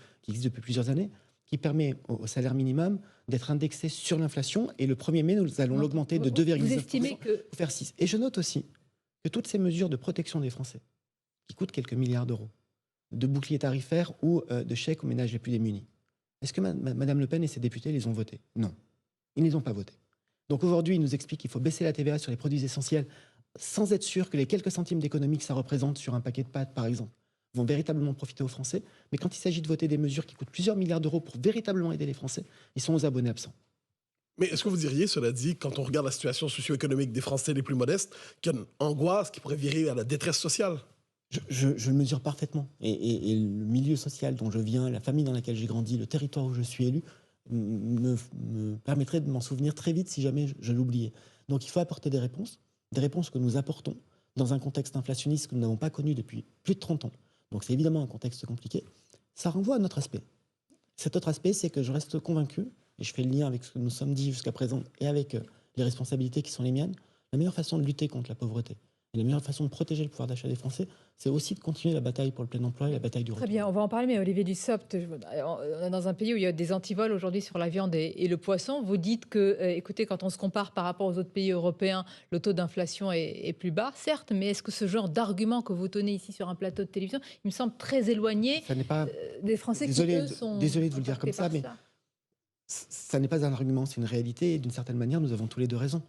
plusieurs années, qui permet au salaire minimum d'être indexé sur l'inflation, et le 1er mai, nous allons l'augmenter de 2,9% Vous estimez que pour faire 6. Et je note aussi que toutes ces mesures de protection des Français, qui coûtent quelques milliards d'euros, de bouclier tarifaire ou de chèques aux ménages les plus démunis, est-ce que Mme Le Pen et ses députés les ont votés? Non, ils ne les ont pas votés. Donc aujourd'hui, ils nous expliquent qu'il faut baisser la TVA sur les produits essentiels sans être sûr que les quelques centimes d'économie que ça représente sur un paquet de pâtes, par exemple, vont véritablement profiter aux Français. Mais quand il s'agit de voter des mesures qui coûtent plusieurs milliards d'euros pour véritablement aider les Français, ils sont aux abonnés absents. Mais est-ce que vous diriez, cela dit, quand on regarde la situation socio-économique des Français les plus modestes, qu'il y a une angoisse qui pourrait virer à la détresse sociale? Je le mesure parfaitement. Et le milieu social dont je viens, la famille dans laquelle j'ai grandi, le territoire où je suis élu, me permettrait de m'en souvenir très vite si jamais je l'oubliais. Donc il faut apporter des réponses que nous apportons dans un contexte inflationniste que nous n'avons pas connu depuis plus de 30 ans. Donc c'est évidemment un contexte compliqué. Ça renvoie à notre aspect. Cet autre aspect, c'est que je reste convaincu, et je fais le lien avec ce que nous sommes dit jusqu'à présent et avec les responsabilités qui sont les miennes, la meilleure façon de lutter contre la pauvreté et la meilleure façon de protéger le pouvoir d'achat des Français, c'est aussi de continuer la bataille pour le plein emploi et la bataille du retour. Très bien, on va en parler, mais Olivier Dussopt, on est dans un pays où il y a des antivols aujourd'hui sur la viande et le poisson. Vous dites que, écoutez, quand on se compare par rapport aux autres pays européens, le taux d'inflation est plus bas, certes, mais est-ce que ce genre d'argument que vous tenez ici sur un plateau de télévision, il me semble très éloigné Ça n'est pas... des Français Désolé, qui, eux, sont... désolé de vous le dire impactés comme ça, par mais ça n'est pas un argument, c'est une réalité. Et d'une certaine manière, nous avons tous les deux raison.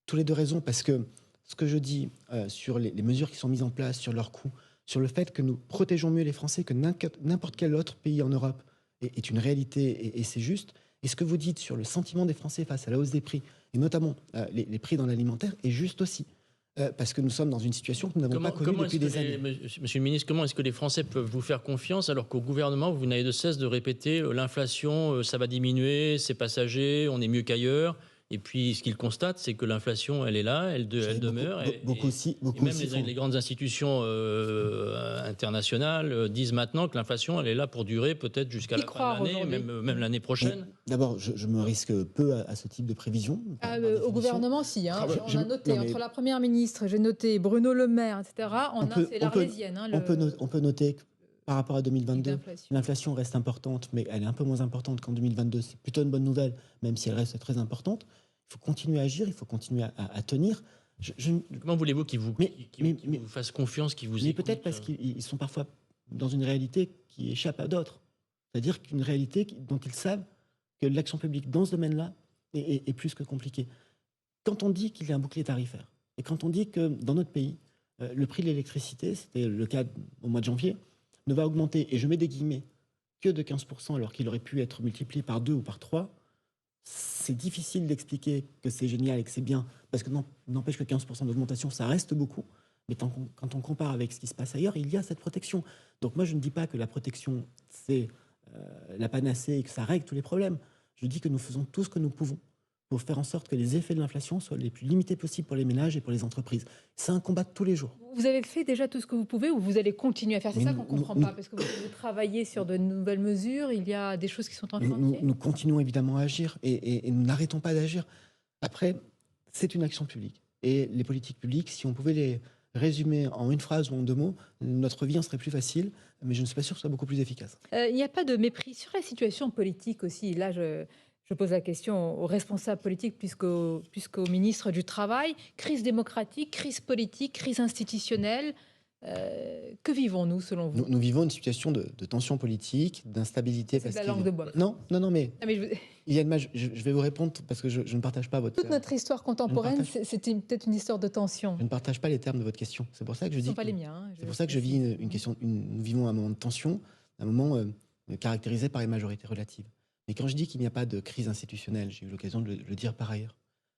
Tous les deux raison, parce que ce que je dis sur les mesures qui sont mises en place, sur leurs coûts, sur le fait que nous protégeons mieux les Français que n'importe quel autre pays en Europe est une réalité et c'est juste. Et ce que vous dites sur le sentiment des Français face à la hausse des prix, et notamment les prix dans l'alimentaire, est juste aussi. Parce que nous sommes dans une situation que nous n'avons pas connue depuis des années. Monsieur le ministre, comment est-ce que les Français peuvent vous faire confiance alors qu'au gouvernement, vous n'avez de cesse de répéter l'inflation, ça va diminuer, c'est passager, on est mieux qu'ailleurs. Et puis, ce qu'ils constatent, c'est que l'inflation, elle est là, elle demeure. Beaucoup aussi même les grandes institutions internationales disent maintenant que l'inflation, elle est là pour durer peut-être jusqu'à la fin de l'année, même l'année prochaine. D'abord, je me risque peu à ce type de prévision. Au gouvernement, si. Hein. On a noté, entre la Première ministre, j'ai noté Bruno Le Maire, etc., c'est l'Arlésienne. On peut noter que par rapport à 2022, l'inflation reste importante, mais elle est un peu moins importante qu'en 2022. C'est plutôt une bonne nouvelle, même si elle reste très importante. Il faut continuer à agir, il faut continuer à tenir. Comment voulez-vous qu'ils vous fassent confiance, qu'ils vous écoutent? Mais peut-être parce qu'ils sont parfois dans une réalité qui échappe à d'autres. C'est-à-dire qu'une réalité dont ils savent que l'action publique dans ce domaine-là est plus que compliquée. Quand on dit qu'il y a un bouclier tarifaire, et quand on dit que dans notre pays, le prix de l'électricité, c'était le cas au mois de janvier, ne va augmenter, et je mets des guillemets, que de 15%, alors qu'il aurait pu être multiplié par 2 ou par 3, c'est difficile d'expliquer que c'est génial et que c'est bien, parce que n'empêche que 15% d'augmentation, ça reste beaucoup, mais quand on compare avec ce qui se passe ailleurs, il y a cette protection. Donc moi, je ne dis pas que la protection, c'est la panacée et que ça règle tous les problèmes. Je dis que nous faisons tout ce que nous pouvons pour faire en sorte que les effets de l'inflation soient les plus limités possibles pour les ménages et pour les entreprises. C'est un combat de tous les jours. Vous avez fait déjà tout ce que vous pouvez ou vous allez continuer à faire? C'est ça qu'on ne comprend pas, parce que vous travaillez sur de nouvelles mesures, il y a des choses qui sont en chantier. Nous continuons évidemment à agir et nous n'arrêtons pas d'agir. Après, c'est une action publique. Et les politiques publiques, si on pouvait les résumer en une phrase ou en 2 mots, notre vie en serait plus facile, mais je ne suis pas sûr que ce soit beaucoup plus efficace. Il n'y a pas de mépris sur la situation politique aussi. Là, je pose la question aux responsables politiques plus qu'au ministre du Travail. Crise démocratique, crise politique, crise institutionnelle. Que vivons-nous selon vous? Nous vivons une situation de tension politique, d'instabilité. C'est de la langue de bois. Non, mais Ah, mais il y a je vais vous répondre parce que je ne partage pas votre... toute notre histoire contemporaine, Je ne c'était peut-être une histoire de tension. Je ne partage pas les termes de votre question. C'est pour ça que je Ce ne dis... sont pas les miens. Hein, C'est pour ça que je vis une question... Nous vivons un moment de tension, un moment caractérisé par les majorités relatives. Mais quand je dis qu'il n'y a pas de crise institutionnelle, j'ai eu l'occasion de le dire par ailleurs,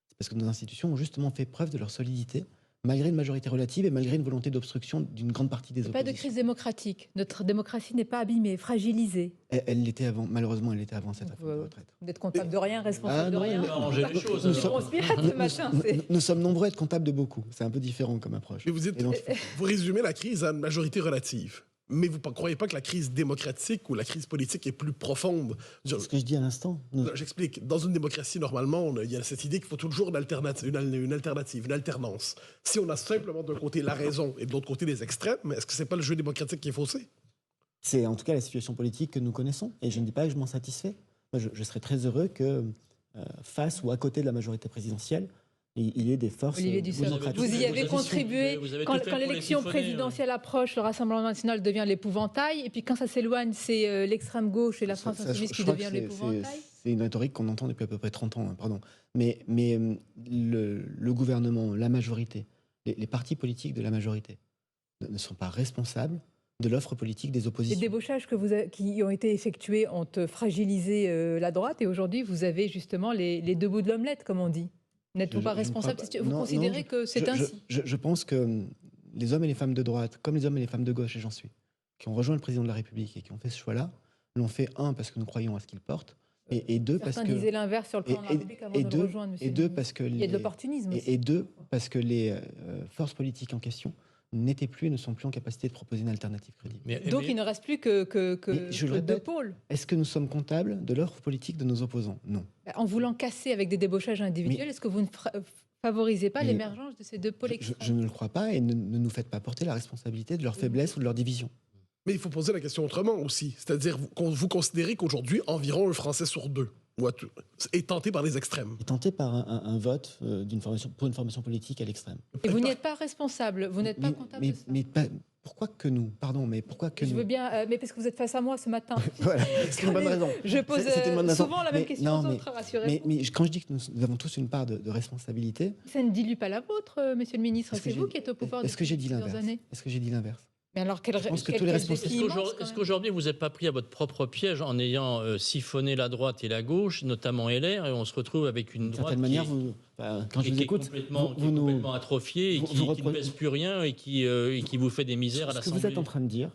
c'est parce que nos institutions ont justement fait preuve de leur solidité, malgré une majorité relative et malgré une volonté d'obstruction d'une grande partie des oppositions. Pas de crise démocratique. Notre démocratie n'est pas abîmée, fragilisée. Elle l'était avant, malheureusement, elle l'était avant cette réforme de retraite. Vous n'êtes comptable de rien, responsable de rien. On va arranger les choses. Nous C'est sommes- conspirate ce matin. Nous sommes nombreux à être comptables de beaucoup. C'est un peu différent comme approche. Mais Et donc, vous résumez la crise à une majorité relative. Mais vous ne croyez pas que la crise démocratique ou la crise politique est plus profonde? c'est ce que je dis à l'instant. J'explique. Dans une démocratie, normalement, il y a cette idée qu'il faut toujours une alternative, une alternance. Si on a simplement d'un côté la raison et de l'autre côté les extrêmes, est-ce que c'est pas le jeu démocratique qui est faussé? C'est en tout cas la situation politique que nous connaissons. Et je ne dis pas que je m'en satisfais. Moi, je serais très heureux que, face ou à côté de la majorité présidentielle, il y ait des forces Olivier Dussopt, démocratiques. vous y avez avez contribué. vous avez Quand, tout fait quand pour l'élection les siphonner, présidentielle approche, le Rassemblement national devient l'épouvantail. Et puis quand ça s'éloigne, c'est l'extrême gauche et la France Ça, insoumise je qui crois que devient c'est- l'épouvantail. C'est une rhétorique qu'on entend depuis à peu près 30 ans, hein, pardon. Mais le gouvernement, la majorité, les partis politiques de la majorité ne sont pas responsables de l'offre politique des Les oppositions. débauchages qui ont été effectués ont fragilisé la droite. Et aujourd'hui, vous avez justement les deux bouts de l'omelette, comme on dit. N'êtes-vous pas Je ne responsable? crois pas. Vous Non, considérez non, que c'est ainsi? Je pense que les hommes et les femmes de droite, comme les hommes et les femmes de gauche, et j'en suis, qui ont rejoint le président de la République et qui ont fait ce choix-là, l'ont fait, parce que nous croyons à ce qu'il porte, et deux, parce Certains que... disaient l'inverse sur le président de la République avant de le rejoindre, monsieur et le deux, ministre. parce que Il y a de l'opportunisme aussi. et deux, parce que les forces politiques en question n'étaient plus et ne sont plus en capacité de proposer une alternative crédible. Donc il ne reste plus que Mais je le deux répète, pôles. Est-ce que nous sommes comptables de l'offre politique de nos opposants? Non. En voulant casser avec des débauchages individuels, est-ce que vous ne favorisez pas Mais l'émergence de ces deux pôles extrêmes? Je ne le crois pas et ne nous faites pas porter la responsabilité de leur faiblesse ou de leur division. Mais il faut poser la question autrement aussi. C'est-à-dire, vous considérez qu'aujourd'hui, environ un Français sur deux est tenté par les extrêmes. Et tenté par un vote pour une formation politique à l'extrême. Et vous n'y êtes pas responsable, vous n'êtes pas comptable de ça. Mais pourquoi que nous? Pardon, mais pourquoi que Je nous? veux bien, mais parce que vous êtes face à moi ce matin. Voilà, c'est une bonne raison. Je pose C'est une bonne raison. souvent la même Mais question non, aux autres, rassurez-vous. mais quand je dis que nous avons tous une part de responsabilité, Ça ne dilue pas la vôtre, monsieur le ministre. Est-ce que C'est vous j'ai- qui êtes au pouvoir est-ce que j'ai dit depuis plusieurs l'inverse? années. Est-ce que j'ai dit l'inverse? Mais alors, Je pense que tous les responsables- Est-ce qu'aujourd'hui, vous n'êtes pas pris à votre propre piège en ayant siphonné la droite et la gauche, notamment LR, et on se retrouve avec une D'une droite certaine manière, qui quand je vous est écoute, complètement, vous nous- complètement atrophiée et vous qui ne reprenez- pèse plus rien et qui vous fait des misères à Ce que vous l'Assemblée. êtes en train de dire,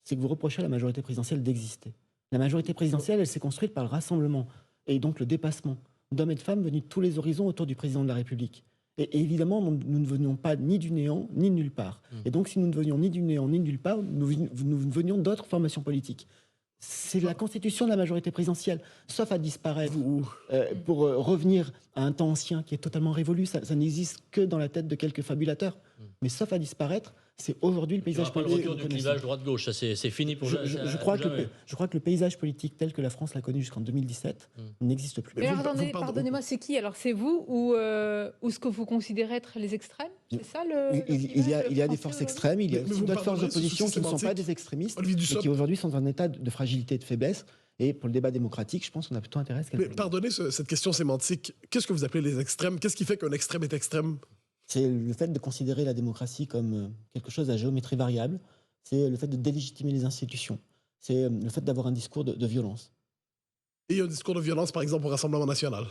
c'est que vous reprochez à la majorité présidentielle d'exister. La majorité présidentielle, elle s'est construite par le rassemblement et donc le dépassement d'hommes et de femmes venus de tous les horizons autour du président de la République. Et évidemment, nous ne venions pas ni du néant, ni de nulle part. Et donc, si nous ne venions ni du néant, ni de nulle part, nous venions d'autres formations politiques. C'est la constitution de la majorité présidentielle, sauf à disparaître pour revenir à un temps ancien qui est totalement révolu. Ça n'existe que dans la tête de quelques fabulateurs. Mais sauf à disparaître, c'est aujourd'hui le Il n'y paysage aura pas le politique. retour que du nous clivage connaissons. droite-gauche, ça c'est fini pour Je crois jamais. que le paysage politique tel que la France l'a connu jusqu'en 2017 n'existe plus. Mais alors, attendez, pardonnez-moi, c'est qui? Alors, c'est vous ou ce que vous considérez être les extrêmes? C'est ça le. Il y a des forces extrêmes, il y a Mais aussi vous d'autres forces pardonnerez ce d'opposition souci qui ne sont pas sémantique. des extrémistes, Olivier mais Dussopt, qui aujourd'hui sont en état de fragilité et de faiblesse. Et pour le débat démocratique, je pense qu'on a plutôt intérêt à ce qu'elle mais polémique. pardonnez cette question sémantique. Qu'est-ce que vous appelez les extrêmes? Qu'est-ce qui fait qu'un extrême est extrême? C'est le fait de considérer la démocratie comme quelque chose à géométrie variable. C'est le fait de délégitimer les institutions. C'est le fait d'avoir un discours de violence. Et il y a un discours de violence, par exemple, au Rassemblement national.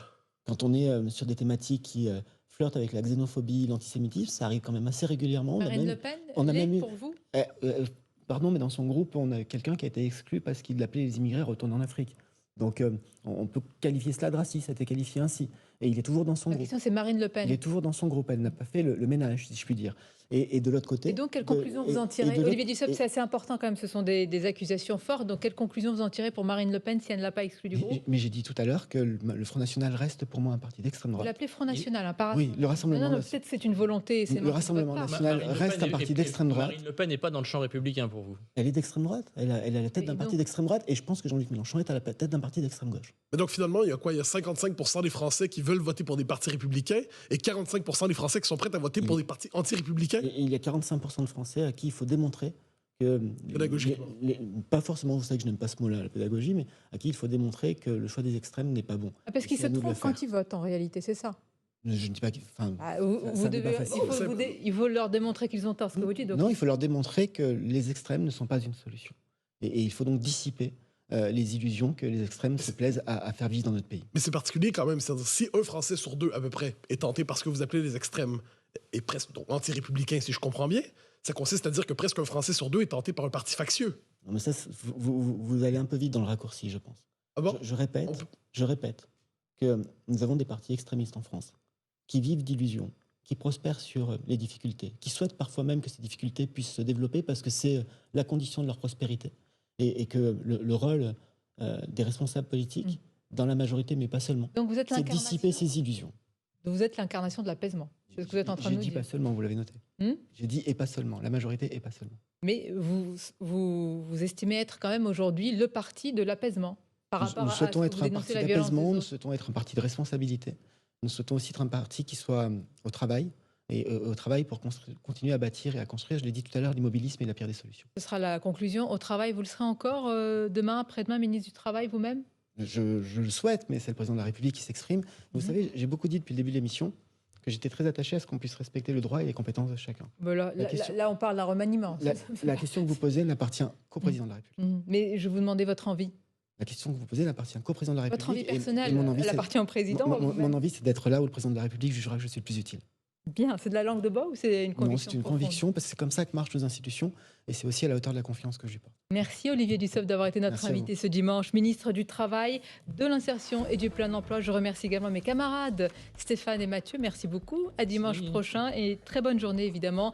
Quand on est sur des thématiques qui flirtent avec la xénophobie, l'antisémitisme, ça arrive quand même assez régulièrement. On a Marine même- Le Pen, on a l'est même eu- pour vous? Pardon, mais dans son groupe, on a quelqu'un qui a été exclu parce qu'il appelait les immigrés à retourner en Afrique. Donc, on peut qualifier cela de raciste, ça a été qualifié ainsi. Et il est toujours dans son La groupe. question, c'est Marine Le Il Pen. est toujours dans son groupe. Elle n'a pas fait le ménage, si je puis dire. Et de l'autre côté... Et donc, quelle conclusion vous en tirez? Olivier Dussopt, c'est assez important quand même, ce sont des accusations fortes. Donc, quelle conclusion vous en tirez pour Marine Le Pen si elle ne l'a pas exclue du groupe? Mais j'ai dit tout à l'heure que le Front National reste pour moi un parti d'extrême Vous droite. l'appelez Front National, hein, par Oui, le Rassemblement non, peut-être c'est une volonté. Le Rassemblement national reste un parti d'extrême droite. Marine Le Pen n'est pas dans le champ républicain pour vous. Elle est d'extrême droite. Elle a la tête d'un parti d'extrême droite. Et je pense que Jean-Luc Mélenchon est à la tête d'un parti d'extrême gauche. Mais donc finalement, il y a quoi? Il y a 55% des Français qui veulent voter pour des partis républicains et 45% des Français qui sont prêts à voter pour des partis anti-républicains. Et il y a 45% de Français à qui il faut démontrer que... pas forcément, vous savez que je n'aime pas ce mot-là, la pédagogie, mais à qui il faut démontrer que le choix des extrêmes n'est pas bon. Parce qu'ils se trompent quand ils votent, en réalité, c'est ça. Je ne dis pas qu'il... Il faut leur démontrer qu'ils ont tort, ce que vous dites. Non, il faut leur démontrer que les extrêmes ne sont pas une solution. Et il faut donc dissiper les illusions que les extrêmes se plaisent à faire vivre dans notre pays. Mais c'est particulier quand même. C'est-à-dire, si un Français sur deux, à peu près, est tenté par ce que vous appelez les extrêmes, et presque donc anti-républicain, si je comprends bien, ça consiste à dire que presque un Français sur deux est tenté par un parti factieux. Non, mais ça, vous allez un peu vite dans le raccourci, je pense. Ah bon? Je répète que nous avons des partis extrémistes en France qui vivent d'illusions, qui prospèrent sur les difficultés, qui souhaitent parfois même que ces difficultés puissent se développer parce que c'est la condition de leur prospérité. Et que le rôle des responsables politiques, dans la majorité, mais pas seulement, c'est de dissiper ces illusions. Vous êtes l'incarnation de l'apaisement. C'est ce que vous êtes en train de nous dire. J'ai dit pas seulement, vous l'avez noté. J'ai dit et pas seulement, la majorité et pas seulement. Mais vous estimez être quand même aujourd'hui le parti de l'apaisement par rapport nous souhaitons être un parti d'apaisement, nous souhaitons être un parti de responsabilité. Nous souhaitons aussi être un parti qui soit au travail, et au travail pour continuer à bâtir et à construire. Je l'ai dit tout à l'heure, l'immobilisme est la pire des solutions. Ce sera la conclusion. Au travail, vous le serez encore demain, après-demain, ministre du Travail, vous-même? Je le souhaite, mais c'est le président de la République qui s'exprime. Vous savez, j'ai beaucoup dit depuis le début de l'émission que j'étais très attaché à ce qu'on puisse respecter le droit et les compétences de chacun. Là, on parle d'un remaniement. La question que vous posez n'appartient qu'au président de la République. Mais je vous demandais votre envie. La question que vous posez n'appartient qu'au président de la République. Votre envie personnelle, elle appartient au président. Mon envie, c'est d'être là où le président de la République jugera que je suis le plus utile. Bien, c'est de la langue de bois ou c'est une conviction? Non, c'est une conviction, parce que c'est comme ça que marchent nos institutions, et c'est aussi à la hauteur de la confiance que je lui porte. Merci Olivier Dussopt d'avoir été notre invité ce dimanche, ministre du Travail, de l'Insertion et du Plein Emploi. Je remercie également mes camarades Stéphane et Mathieu. Merci beaucoup. À dimanche prochain et très bonne journée évidemment.